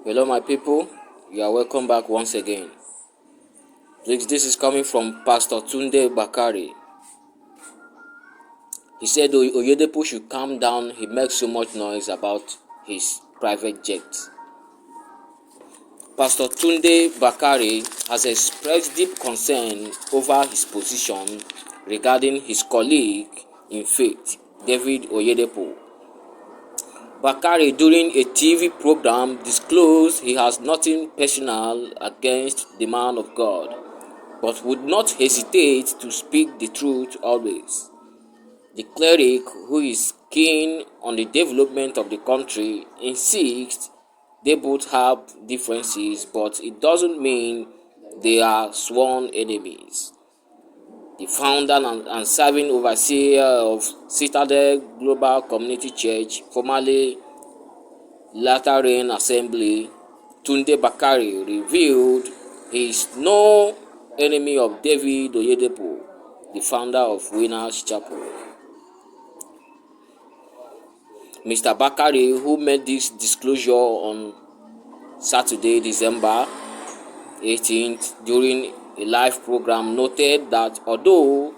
Hello, my people. You are welcome back once again. This is coming from Pastor Tunde Bakare. He said Oyedepo should calm down. He makes so much noise about his private jet. Pastor Tunde Bakare has expressed deep concern over his position regarding his colleague in faith, David Oyedepo. Bakare, during a TV program, disclosed he has nothing personal against the man of God, but would not hesitate to speak the truth always. The cleric, who is keen on the development of the country, insists they both have differences, but it doesn't mean they are sworn enemies. The founder and serving overseer of Citadel Global Community Church, formerly Latter Rain Assembly, Tunde Bakare, revealed he is no enemy of David Oyedepo, the founder of Winners Chapel. Mr. Bakare, who made this disclosure on Saturday, December 18th, during a live program, noted that although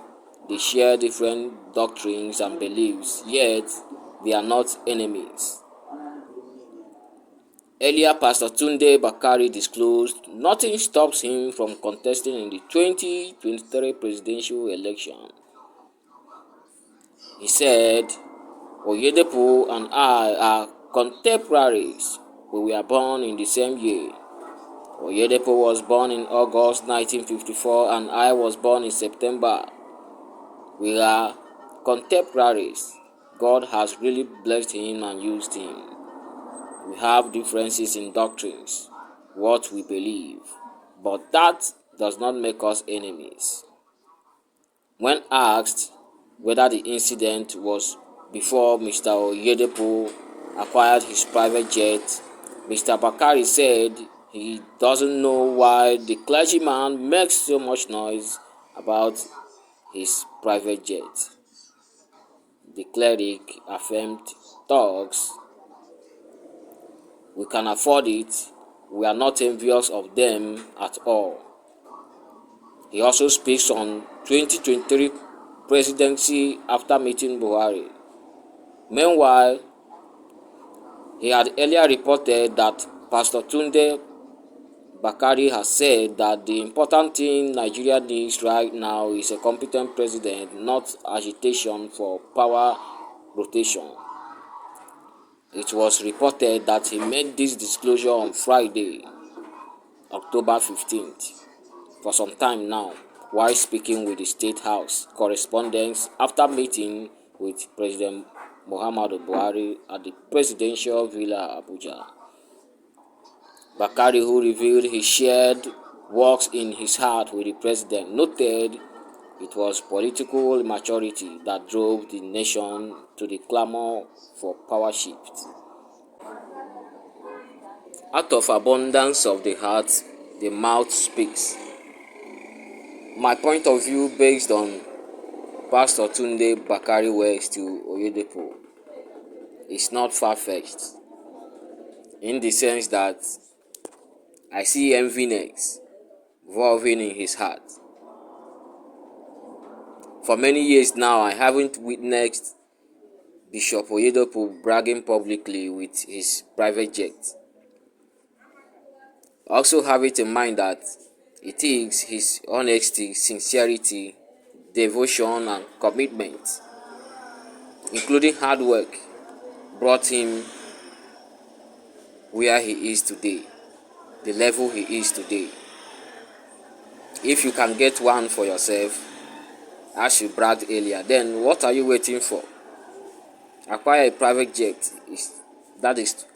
they share different doctrines and beliefs, yet they are not enemies. Earlier, Pastor Tunde Bakare disclosed nothing stops him from contesting in the 2023 presidential election. He said, Oyedepo and I are contemporaries. We were born in the same year. Oyedepo was born in August 1954 and I was born in September. We are contemporaries. God has really blessed him and used him. We have differences in doctrines, what we believe, but that does not make us enemies. When asked whether the incident was before Mr. Oyedepo acquired his private jet, Mr. Bakare said he doesn't know why the clergyman makes so much noise about his private jet. The cleric affirmed thugs, we can afford it, we are not envious of them at all. He also speaks on 2023 presidency after meeting Buhari. Meanwhile, he had earlier reported that Pastor Tunde Bakare has said that the important thing Nigeria needs right now is a competent president, not agitation for power rotation. It was reported that he made this disclosure on Friday, October 15th, for some time now, while speaking with the State House correspondents after meeting with President Muhammadu Buhari at the Presidential Villa, Abuja. Bakare, who revealed he shared works in his heart with the president, noted it was political immaturity that drove the nation to the clamor for power shift. Out of abundance of the heart, the mouth speaks. My point of view based on Pastor Tunde Bakare words to Oyedepo is not far-fetched, in the sense that I see enviness evolving in his heart. For many years now, I haven't witnessed Bishop Oyedepo bragging publicly with his private jet. Also have it in mind that it takes his honesty, sincerity, devotion and commitment, including hard work, brought him where he is today, the level he is today. If you can get one for yourself, as you bragged earlier, then what are you waiting for? Acquire a private jet.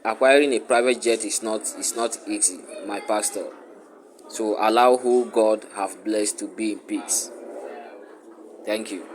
Acquiring a private jet is not easy, my pastor. So allow who God have blessed to be in peace. Thank you.